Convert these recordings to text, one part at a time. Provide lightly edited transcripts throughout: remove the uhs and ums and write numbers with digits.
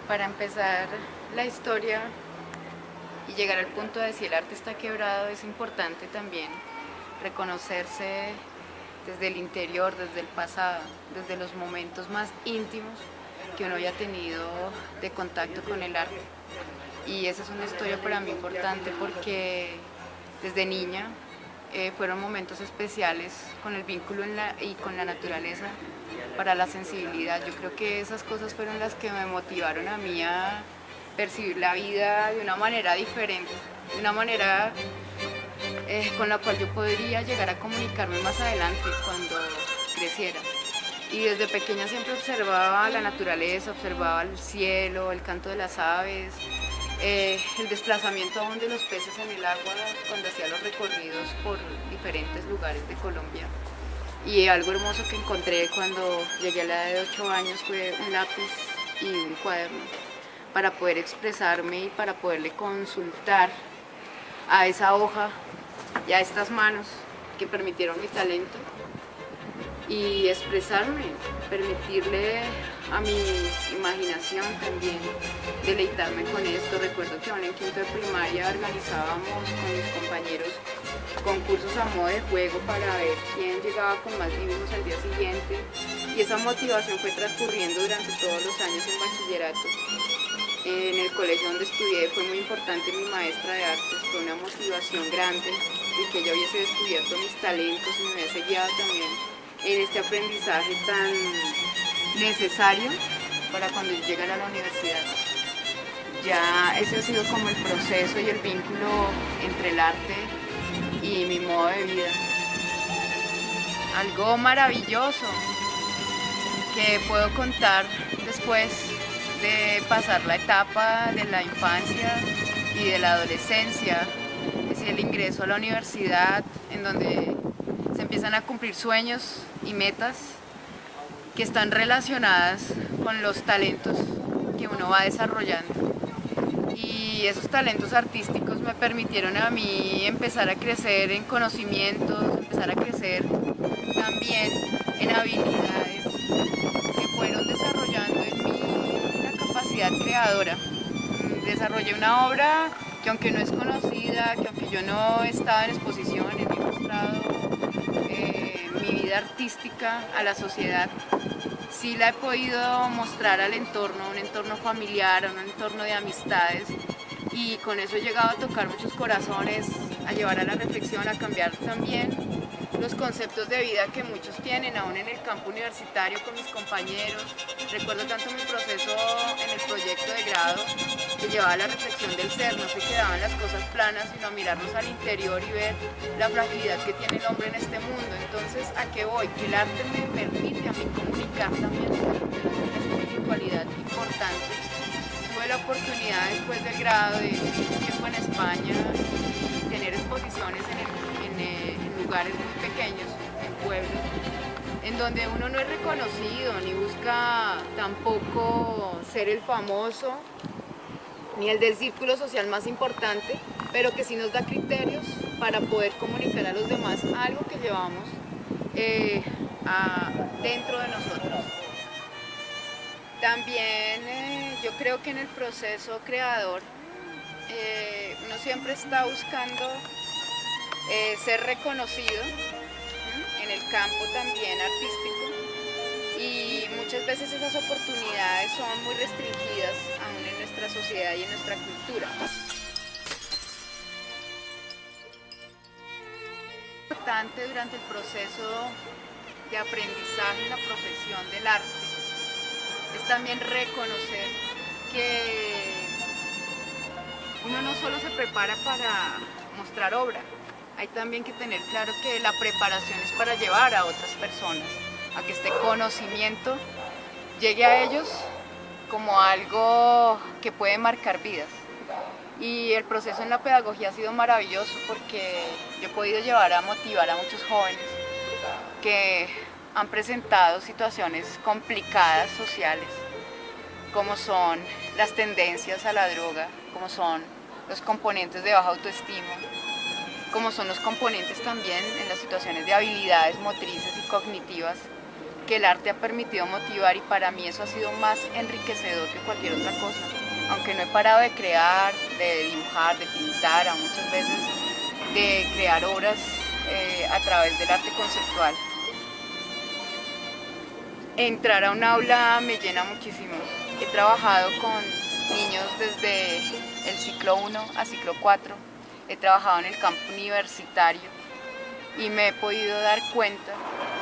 Para empezar la historia y llegar al punto de si el arte está quebrado, es importante también reconocerse desde el interior, desde el pasado, desde los momentos más íntimos que uno haya tenido de contacto con el arte. Y esa es una historia para mí importante porque desde niña fueron momentos especiales con el vínculo y con la naturaleza para la sensibilidad. Yo creo que esas cosas fueron las que me motivaron a mí a percibir la vida de una manera diferente, de una manera con la cual yo podría llegar a comunicarme más adelante cuando creciera. Y desde pequeña siempre observaba la naturaleza, observaba el cielo, el canto de las aves, el desplazamiento aún de los peces en el agua cuando hacía los recorridos por diferentes lugares de Colombia. Y algo hermoso que encontré cuando llegué a la edad de 8 años fue un lápiz y un cuaderno para poder expresarme y para poderle consultar a esa hoja y a estas manos que permitieron mi talento y expresarme, permitirle a mi imaginación también deleitarme con esto. Recuerdo que aún en quinto de primaria organizábamos con mis compañeros concursos a modo de juego para ver quién llegaba con más dibujos al día siguiente, y esa motivación fue transcurriendo durante todos los años en bachillerato. En el colegio donde estudié fue muy importante mi maestra de artes, fue una motivación grande de que ella hubiese descubierto mis talentos y me hubiese guiado también en este aprendizaje tan necesario para cuando yo llegara a la universidad. Ya ese ha sido como el proceso y el vínculo entre el arte y mi modo de vida. Algo maravilloso que puedo contar después de pasar la etapa de la infancia y de la adolescencia, es el ingreso a la universidad, en donde se empiezan a cumplir sueños y metas que están relacionadas con los talentos que uno va desarrollando. Y esos talentos artísticos me permitieron a mí empezar a crecer en conocimientos, empezar a crecer también en habilidades que fueron desarrollando en mí una capacidad creadora. Desarrollé una obra que, aunque no es conocida, que aunque yo no he estado en exposiciones ni he mostrado mi vida artística a la sociedad, sí la he podido mostrar al entorno, un entorno familiar, un entorno de amistades, y con eso he llegado a tocar muchos corazones, a llevar a la reflexión, a cambiar también los conceptos de vida que muchos tienen aún en el campo universitario con mis compañeros. Recuerdo tanto mi proceso en el proyecto de grado, que llevaba a la reflexión del ser, no se quedaban las cosas planas, sino a mirarnos al interior y ver la fragilidad que tiene el hombre en este mundo. Entonces, ¿a qué voy? Que el arte me permite a mí comunicar también una espiritualidad importante. Tuve la oportunidad después del grado de vivir un tiempo en España y tener exposiciones en lugares muy pequeños, en pueblos, en donde uno no es reconocido ni busca tampoco ser el famoso ni el del círculo social más importante, pero que sí nos da criterios para poder comunicar a los demás algo que llevamos dentro de nosotros. También yo creo que en el proceso creador uno siempre está buscando ser reconocido en el campo también artístico, y muchas veces esas oportunidades son muy restringidas aún en nuestra sociedad y en nuestra cultura. Importante durante el proceso de aprendizaje en la profesión del arte es también reconocer que uno no solo se prepara para mostrar obra, hay también que tener claro que la preparación es para llevar a otras personas a que este conocimiento llegue a ellos como algo que puede marcar vidas. Y el proceso en la pedagogía ha sido maravilloso porque yo he podido llevar a motivar a muchos jóvenes que han presentado situaciones complicadas sociales, como son las tendencias a la droga, como son los componentes de baja autoestima, como son los componentes también en las situaciones de habilidades motrices y cognitivas, que el arte ha permitido motivar, y para mí eso ha sido más enriquecedor que cualquier otra cosa. Aunque no he parado de crear, de dibujar, de pintar, a muchas veces de crear obras a través del arte conceptual. Entrar a un aula me llena muchísimo. He trabajado con niños desde el ciclo 1 a ciclo 4, he trabajado en el campo universitario y me he podido dar cuenta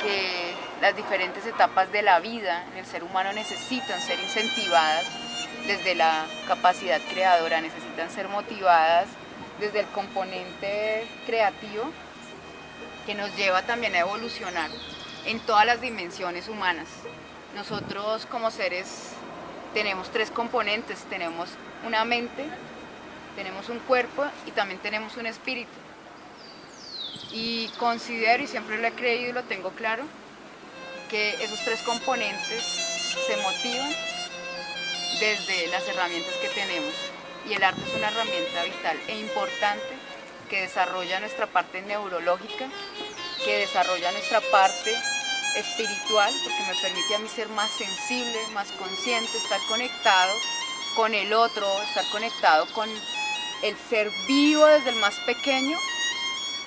que las diferentes etapas de la vida en el ser humano necesitan ser incentivadas desde la capacidad creadora, necesitan ser motivadas desde el componente creativo que nos lleva también a evolucionar en todas las dimensiones humanas. Nosotros como seres tenemos tres componentes: tenemos una mente, tenemos un cuerpo y también tenemos un espíritu. Y considero, y siempre lo he creído y lo tengo claro, que esos tres componentes se motivan desde las herramientas que tenemos. Y el arte es una herramienta vital e importante que desarrolla nuestra parte neurológica, que desarrolla nuestra parte espiritual, porque me permite a mí ser más sensible, más consciente, estar conectado con el otro, estar conectado con el ser vivo desde el más pequeño,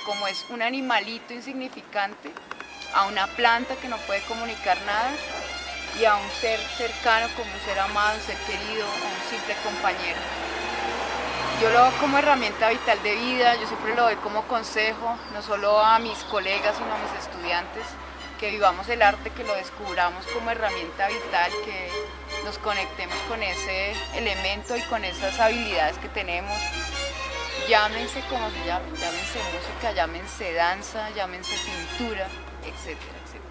como es un animalito insignificante, a una planta que no puede comunicar nada, y a un ser cercano como un ser amado, un ser querido, un simple compañero. Yo lo veo como herramienta vital de vida, yo siempre lo doy como consejo, no solo a mis colegas, sino a mis estudiantes, que vivamos el arte, que lo descubramos como herramienta vital, que nos conectemos con ese elemento y con esas habilidades que tenemos. Llámense como se llamen, llámense música, llámense danza, llámense pintura, etcétera, etcétera.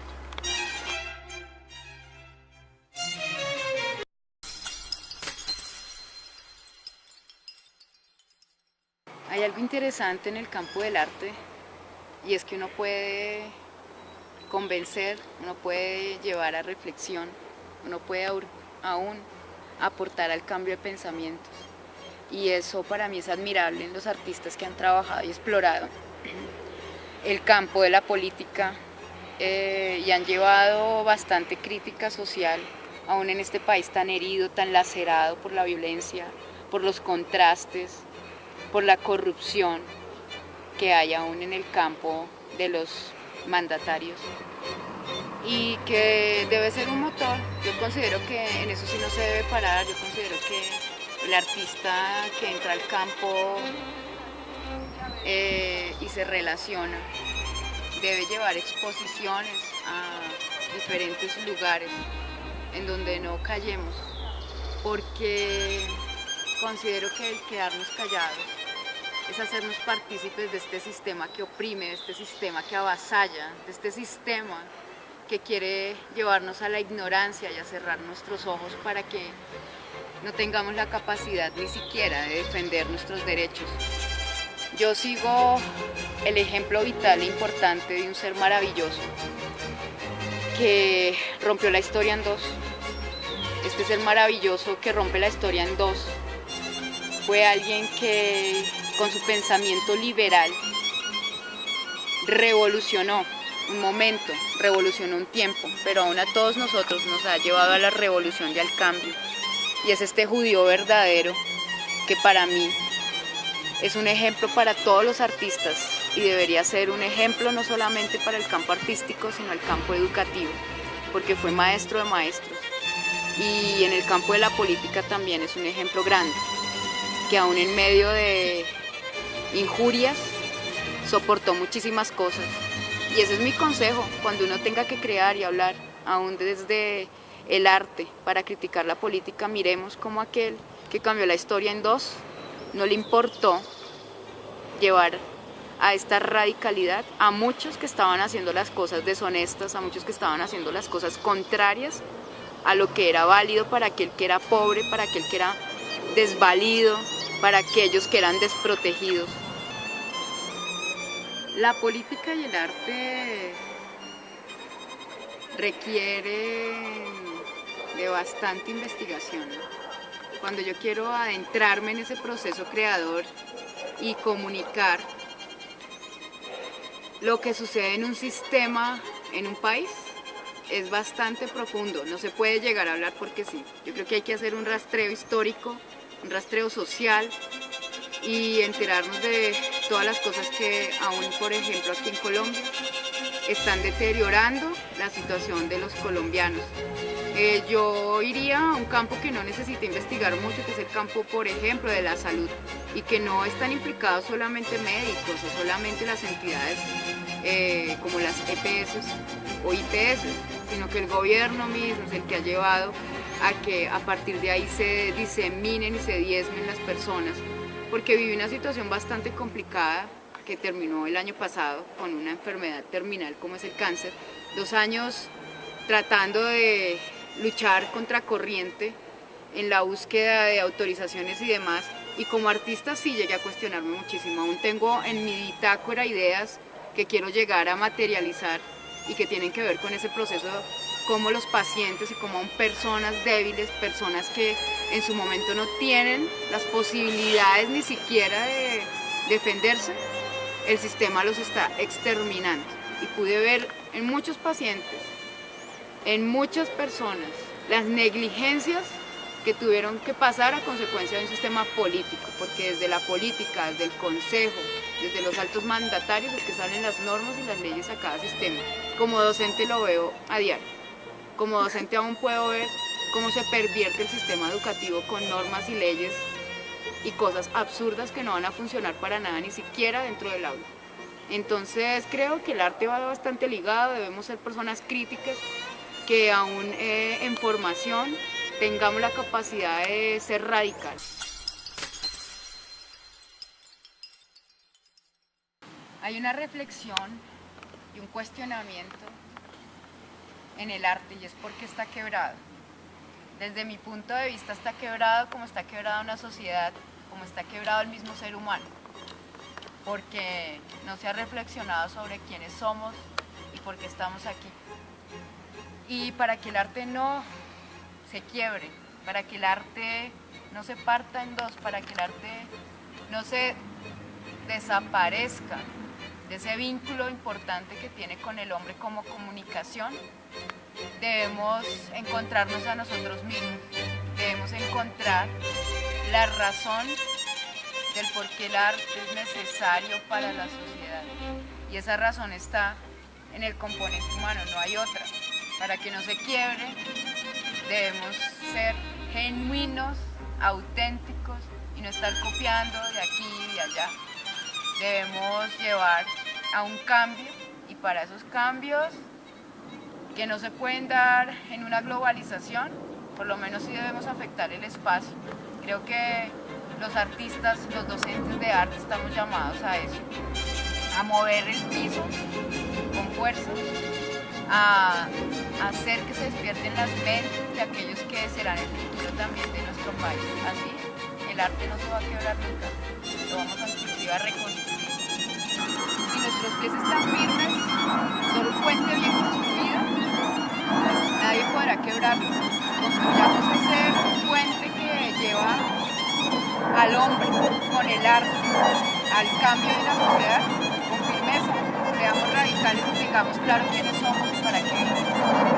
Hay algo interesante en el campo del arte, y es que uno puede convencer, uno puede llevar a reflexión, uno puede aún aportar al cambio de pensamientos. Y eso para mí es admirable en los artistas que han trabajado y explorado el campo de la política y han llevado bastante crítica social, aún en este país tan herido, tan lacerado por la violencia, por los contrastes, por la corrupción que hay aún en el campo de los mandatarios, y que debe ser un motor. Yo considero que en eso sí no se debe parar. Yo considero que el artista que entra al campo y se relaciona debe llevar exposiciones a diferentes lugares en donde no callemos, porque considero que el quedarnos callados es hacernos partícipes de este sistema que oprime, de este sistema que avasalla, de este sistema que quiere llevarnos a la ignorancia y a cerrar nuestros ojos para que no tengamos la capacidad ni siquiera de defender nuestros derechos. Yo sigo el ejemplo vital e importante de un ser maravilloso que rompió la historia en dos. Este ser maravilloso que rompe la historia en dos fue alguien que con su pensamiento liberal revolucionó un momento, revolucionó un tiempo, pero aún a todos nosotros nos ha llevado a la revolución y al cambio. Y es este judío verdadero que para mí es un ejemplo para todos los artistas y debería ser un ejemplo no solamente para el campo artístico, sino el campo educativo, porque fue maestro de maestros. Y en el campo de la política también es un ejemplo grande, que aún en medio de injurias soportó muchísimas cosas. Y ese es mi consejo: cuando uno tenga que crear y hablar, aún desde el arte, para criticar la política, miremos como aquel que cambió la historia en dos no le importó llevar a esta radicalidad a muchos que estaban haciendo las cosas deshonestas, a muchos que estaban haciendo las cosas contrarias a lo que era válido para aquel que era pobre, para aquel que era desvalido, para aquellos que eran desprotegidos. La política y el arte requieren de bastante investigación. Cuando yo quiero adentrarme en ese proceso creador y comunicar lo que sucede en un sistema, en un país, es bastante profundo, no se puede llegar a hablar porque sí. Yo creo que hay que hacer un rastreo histórico, un rastreo social y enterarnos de todas las cosas que aún, por ejemplo, aquí en Colombia están deteriorando la situación de los colombianos. Yo iría a un campo que no necesita investigar mucho, que es el campo, por ejemplo, de la salud, y que no están implicados solamente médicos o solamente las entidades como las EPS o IPS, sino que el gobierno mismo es el que ha llevado a que a partir de ahí se diseminen y se diezmen las personas, porque viví una situación bastante complicada que terminó el año pasado con una enfermedad terminal como es el cáncer, 2 años tratando de luchar contra corriente en la búsqueda de autorizaciones y demás, y como artista sí llegué a cuestionarme muchísimo. Aún tengo en mi bitácora ideas que quiero llegar a materializar y que tienen que ver con ese proceso, como los pacientes y como aún personas débiles, personas que en su momento no tienen las posibilidades ni siquiera de defenderse, el sistema los está exterminando. Y pude ver en muchos pacientes, en muchas personas, las negligencias que tuvieron que pasar a consecuencia de un sistema político, porque desde la política, desde el consejo, desde los altos mandatarios es que salen las normas y las leyes a cada sistema. Como docente lo veo a diario. Como docente aún puedo ver cómo se pervierte el sistema educativo con normas y leyes y cosas absurdas que no van a funcionar para nada, ni siquiera dentro del aula. Entonces creo que el arte va bastante ligado, debemos ser personas críticas, que aún en formación tengamos la capacidad de ser radical. Hay una reflexión y un cuestionamiento en el arte, y es por qué está quebrado. Desde mi punto de vista está quebrado como está quebrada una sociedad, como está quebrado el mismo ser humano, porque no se ha reflexionado sobre quiénes somos y por qué estamos aquí. Y para que el arte no se quiebre, para que el arte no se parta en dos, para que el arte no se desaparezca de ese vínculo importante que tiene con el hombre como comunicación, debemos encontrarnos a nosotros mismos, debemos encontrar la razón del por qué el arte es necesario para la sociedad. Y esa razón está en el componente humano, no hay otra. Para que no se quiebre, debemos ser genuinos, auténticos y no estar copiando de aquí y de allá. Debemos llevar a un cambio, y para esos cambios que no se pueden dar en una globalización, por lo menos sí debemos afectar el espacio. Creo que los artistas, los docentes de arte estamos llamados a eso, a mover el piso con fuerza, a hacer que se despierten las mentes de aquellos que serán el futuro también de nuestro país. Así el arte no se va a quebrar nunca, lo vamos a inclusive a reconstruir. Si nuestros pies están firmes sobre un puente bien construido, nadie podrá quebrarlo. Construyamos ese puente que lleva al hombre con el arte, al cambio de la sociedad, con firmeza. Seamos radicales y tengamos claro quiénes somos y para qué.